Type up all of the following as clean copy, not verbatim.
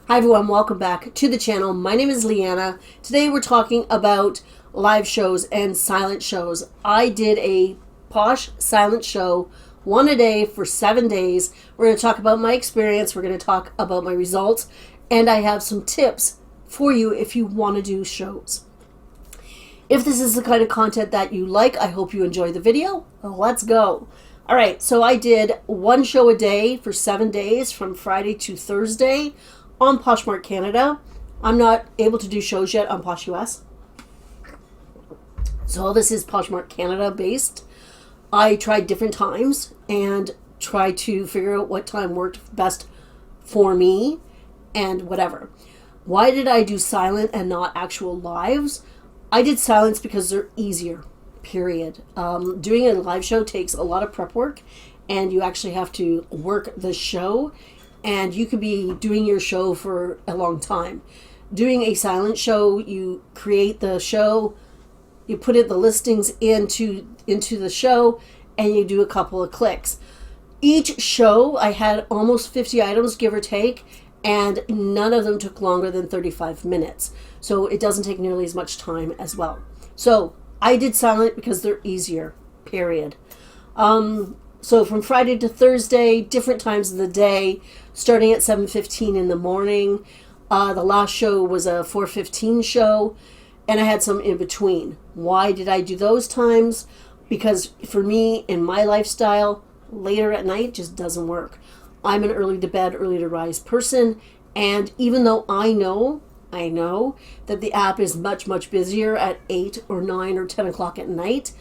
Hi everyone, welcome back to the channel. My name is Leanna. Today we're talking about live shows and silent shows. I did a Posh silent show, one a day for 7 days. We're going to talk about my experience, we're going to talk about my results, and I have some tips for you if you want to do shows. If this is the kind of content that you like, I hope you enjoy the video. Let's go. Alright, so I did one show a day for 7 days from Friday to Thursday on Poshmark Canada. I'm not able to do shows yet on Posh US. So all this is Poshmark Canada based. I tried different times and tried to figure out what time worked best for me and whatever. Why did I do silent and not actual lives? I did silents because they're easier, period. Doing a live show takes a lot of prep work, and you actually have to work the show, and you could be doing your show for a long time. Doing a silent show, you create the show, you put the listings into the show, and you do a couple of clicks. Each show, I had almost 50 items, give or take, and none of them took longer than 35 minutes. So it doesn't take nearly as much time as well. So I did silent because they're easier, period. So from Friday to Thursday, different times of the day, starting at 7:15 in the morning. The last show was a 4:15 show, and I had some in between. Why did I do those times? Because for me, in my lifestyle, later at night just doesn't work. I'm an early to bed, early to rise person, and even though I know that the app is much, much busier at 8 or 9 or 10 o'clock at night,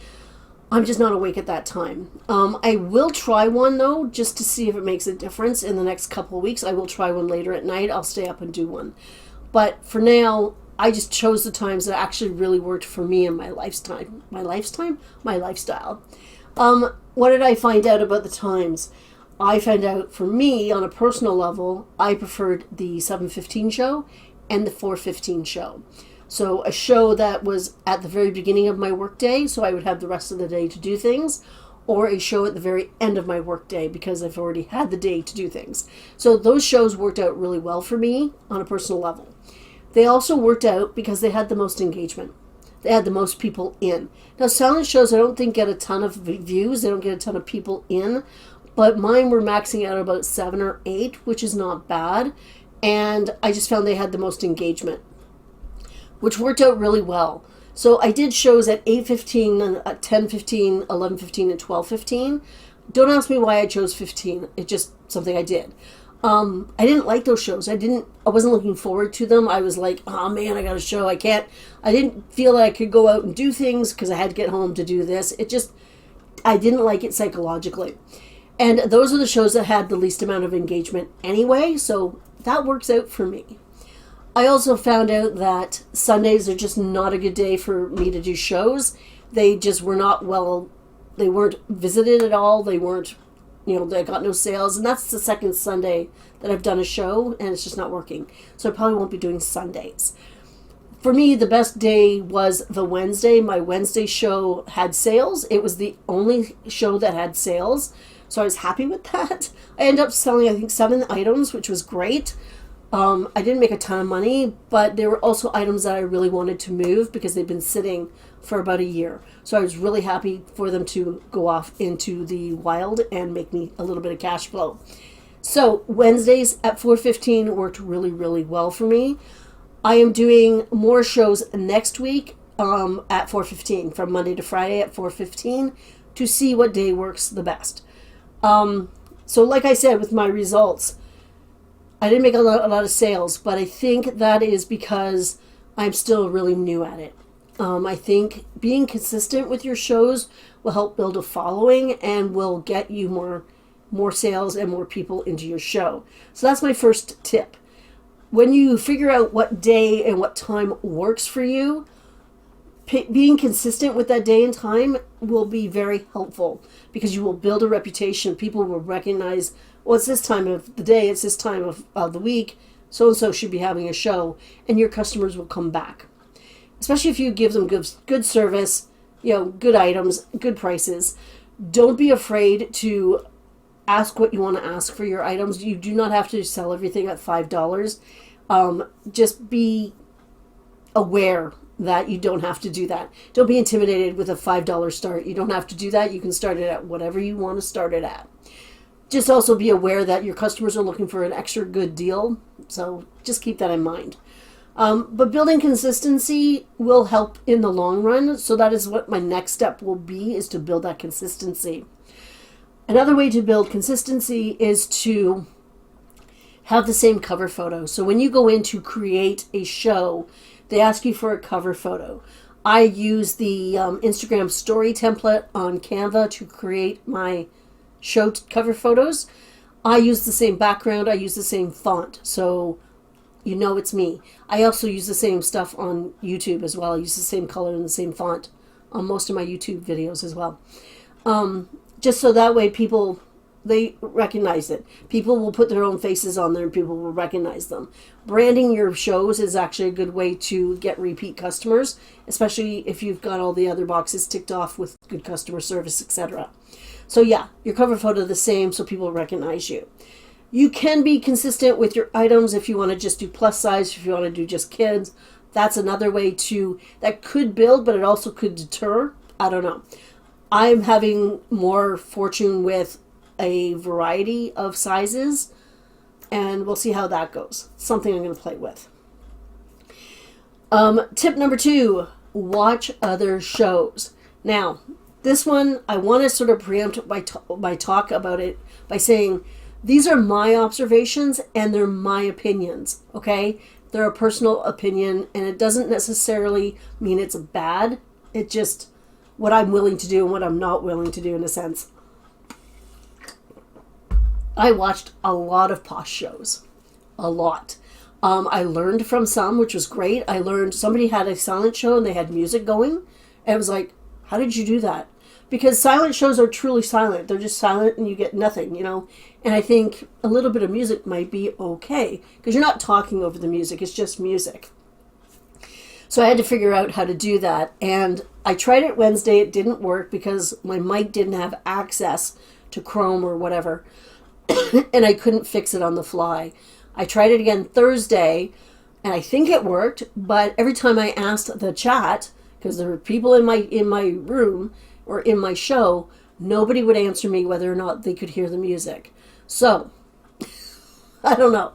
I'm just not awake at that time. I will try one though, just to see if it makes a difference in the next couple of weeks. I will try one later at night. I'll stay up and do one. But for now, I just chose the times that actually really worked for me and my lifestyle. My lifestyle. What did I find out about the times? I found out for me, on a personal level, I preferred the 7:15 show and the 4:15 show. So a show that was at the very beginning of my workday, so I would have the rest of the day to do things, or a show at the very end of my workday because I've already had the day to do things. So those shows worked out really well for me on a personal level. They also worked out because they had the most engagement. They had the most people in. Now, silent shows, I don't think get a ton of views. They don't get a ton of people in, but mine were maxing out about 7 or 8, which is not bad. And I just found they had the most engagement, which worked out really well. So I did shows at 8:15, 10:15, 11:15, and 12:15. Don't ask me why I chose 15. It's just something I did. I didn't like those shows. I wasn't looking forward to them. I was like, oh man, I got a show. I didn't feel like I could go out and do things because I had to get home to do this. I didn't like it psychologically. And those are the shows that had the least amount of engagement anyway, so that works out for me. I also found out that Sundays are just not a good day for me to do shows. They just were they weren't visited at all. They weren't, they got no sales. And that's the second Sunday that I've done a show, and it's just not working. So I probably won't be doing Sundays. For me, the best day was the Wednesday. My Wednesday show had sales. It was the only show that had sales. So I was happy with that. I ended up selling, I think, 7 items, which was great. I didn't make a ton of money, but there were also items that I really wanted to move because they'd been sitting for about a year. So I was really happy for them to go off into the wild and make me a little bit of cash flow. So Wednesdays at 4:15 worked really, really well for me. I am doing more shows next week at 4:15, from Monday to Friday at 4:15, to see what day works the best. So like I said, with my results, I didn't make a lot of sales, but I think that is because I'm still really new at it. I think being consistent with your shows will help build a following and will get you more sales and more people into your show. So that's my first tip. When you figure out what day and what time works for you, being consistent with that day and time will be very helpful because you will build a reputation. People will recognize, well, it's this time of the day, it's this time of the week, so-and-so should be having a show, and your customers will come back. Especially if you give them good service, good items, good prices. Don't be afraid to ask what you want to ask for your items. You do not have to sell everything at $5. Just be aware that you don't have to do that. Don't be intimidated with a $5 start. You don't have to do that. You can start it at whatever you want to start it at. Just also be aware that your customers are looking for an extra good deal. So just keep that in mind. But building consistency will help in the long run. So that is what my next step will be, is to build that consistency. Another way to build consistency is to have the same cover photo. So when you go in to create a show, they ask you for a cover photo. I use the Instagram story template on Canva to create my show cover photos. I use the same background. I use the same font. So you know it's me. I also use the same stuff on YouTube as well. I use the same color and the same font on most of my YouTube videos as well. Just so that way people, they recognize it. People will put their own faces on there and people will recognize them. Branding your shows is actually a good way to get repeat customers, especially if you've got all the other boxes ticked off with good customer service, etc. So yeah, your cover photo the same so people recognize you. You can be consistent with your items if you want to just do plus size, if you want to do just kids. That's another way that could build, but it also could deter. I don't know. I'm having more fortune with a variety of sizes, and we'll see how that goes. Something I'm going to play with. Tip number 2, watch other shows. Now, this one, I want to sort of preempt my talk about it by saying these are my observations and they're my opinions, okay? They're a personal opinion, and it doesn't necessarily mean it's bad. It's just what I'm willing to do and what I'm not willing to do, in a sense. I watched a lot of Posh shows. A lot. I learned from some, which was great. I learned somebody had a silent show and they had music going. And it was like, how did you do that? Because silent shows are truly silent. They're just silent and you get nothing, you know. And I think a little bit of music might be okay, because you're not talking over the music. It's just music. So I had to figure out how to do that. And I tried it Wednesday. It didn't work because my mic didn't have access to Chrome or whatever. And I couldn't fix it on the fly. I tried it again Thursday, and I think it worked. But every time I asked the chat, because there were people in my room or in my show, nobody would answer me whether or not they could hear the music. So, I don't know.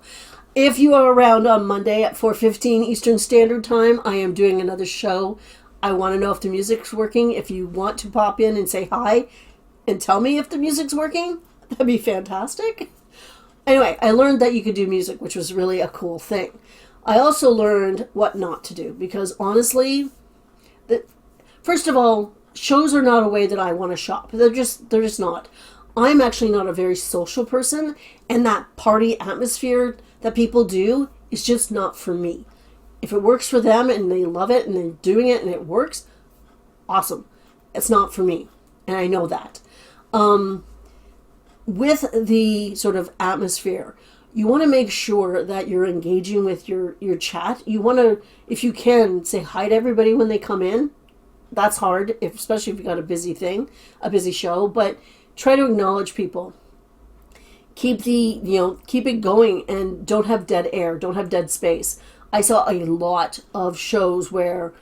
If you are around on Monday at 4:15 Eastern Standard Time, I am doing another show. I want to know if the music's working. If you want to pop in and say hi and tell me if the music's working, that'd be fantastic. Anyway, I learned that you could do music, which was really a cool thing. I also learned what not to do, because honestly, first of all, shows are not a way that I want to shop. They're just not. I'm actually not a very social person, and that party atmosphere that people do is just not for me. If it works for them and they love it and they're doing it and it works, awesome. It's not for me, and I know that. With the sort of atmosphere, you want to make sure that you're engaging with your chat. You want to, if you can, say hi to everybody when they come in. That's hard, especially if you've got a busy show, but try to acknowledge people. Keep it going, and don't have dead air, don't have dead space. I saw a lot of shows where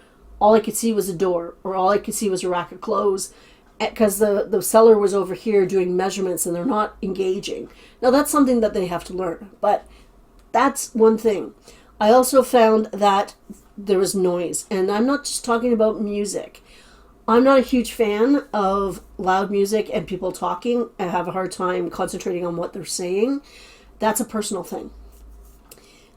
all I could see was a door, or all I could see was a rack of clothes, because the seller was over here doing measurements and they're not engaging. Now that's something that they have to learn, but that's one thing. I also found that there was noise, and I'm not just talking about music. I'm not a huge fan of loud music and people talking. I have a hard time concentrating on what they're saying. That's a personal thing.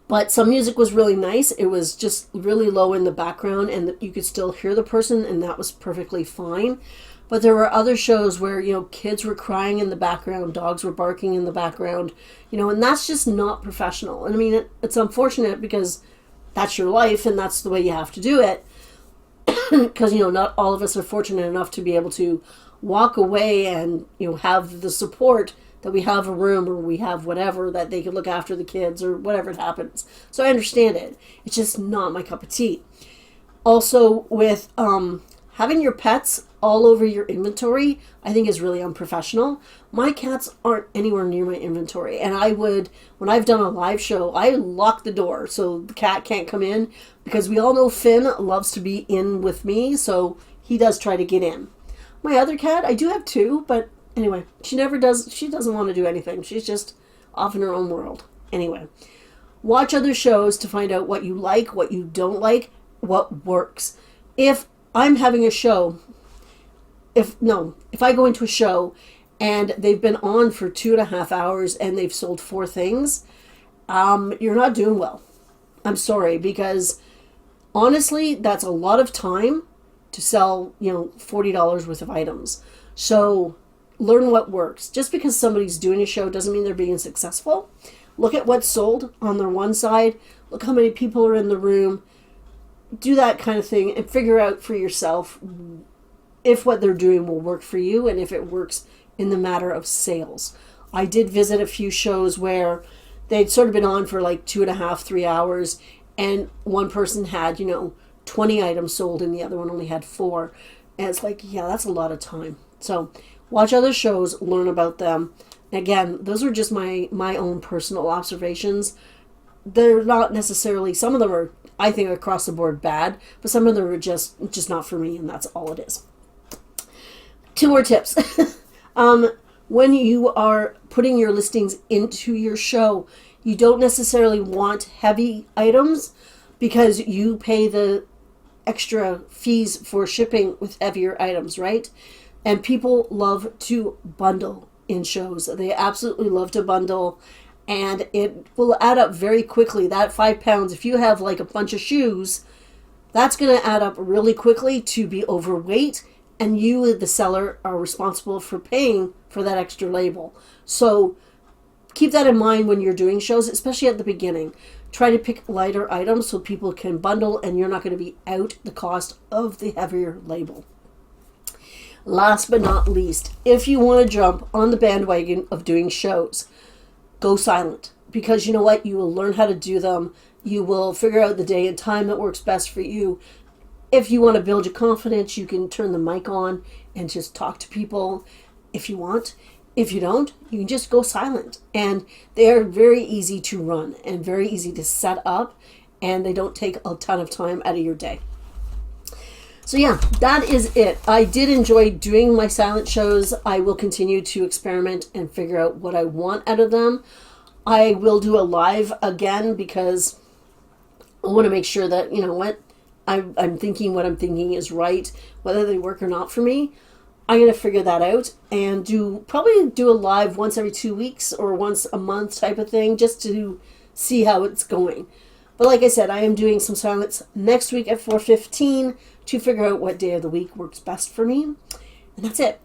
But some music was really nice. It was just really low in the background, and you could still hear the person, and that was perfectly fine. But there were other shows where, kids were crying in the background, dogs were barking in the background, and that's just not professional. And I mean, it's unfortunate because that's your life and that's the way you have to do it. Because, not all of us are fortunate enough to be able to walk away and, have the support that we have a room, or we have whatever, that they can look after the kids or whatever it happens. So I understand it. It's just not my cup of tea. Also with having your pets all over your inventory, I think is really unprofessional. My cats aren't anywhere near my inventory. And I would, when I've done a live show, I lock the door so the cat can't come in, because we all know Finn loves to be in with me, so he does try to get in. My other cat, I do have two, but anyway, she doesn't want to do anything. She's just off in her own world. Anyway, watch other shows to find out what you like, what you don't like, what works. If I'm having a show, if I go into a show and they've been on for 2.5 hours and they've sold 4 things, you're not doing well. I'm sorry, because honestly, that's a lot of time to sell, $40 worth of items. So learn what works. Just because somebody's doing a show doesn't mean they're being successful. Look at what's sold on their one side. Look how many people are in the room. Do that kind of thing and figure out for yourself if what they're doing will work for you and if it works in the matter of sales. I did visit a few shows where they'd sort of been on for like 2.5, 3 hours, and one person had, 20 items sold and the other one only had 4. And it's like, yeah, that's a lot of time. So watch other shows, learn about them. Again, those are just my own personal observations. They're not necessarily, some of them are, I think, across the board bad, but some of them are just not for me, and that's all it is. 2 more tips. When you are putting your listings into your show, you don't necessarily want heavy items because you pay the extra fees for shipping with heavier items, right? And people love to bundle in shows. They absolutely love to bundle, and it will add up very quickly. That 5 pounds, if you have like a bunch of shoes, that's going to add up really quickly to be overweight, and you, the seller, are responsible for paying for that extra label. So keep that in mind when you're doing shows, especially at the beginning. Try to pick lighter items so people can bundle and you're not going to be out the cost of the heavier label. Last but not least, if you want to jump on the bandwagon of doing shows, go silent, because you know what? You will learn how to do them. You will figure out the day and time that works best for you. If you want to build your confidence, you can turn the mic on and just talk to people if you want. If you don't, you can just go silent. And they are very easy to run and very easy to set up, and they don't take a ton of time out of your day. So yeah, that is it. I did enjoy doing my silent shows. I will continue to experiment and figure out what I want out of them. I will do a live again because I want to make sure that, I'm thinking what I'm thinking is right, whether they work or not for me. I'm going to figure that out and probably do a live once every 2 weeks or once a month type of thing, just to see how it's going. But like I said, I am doing some silence next week at 4:15 to figure out what day of the week works best for me. And that's it.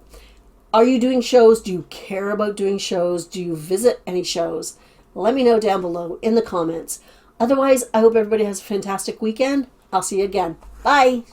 Are you doing shows? Do you care about doing shows? Do you visit any shows? Let me know down below in the comments. Otherwise, I hope everybody has a fantastic weekend. I'll see you again. Bye.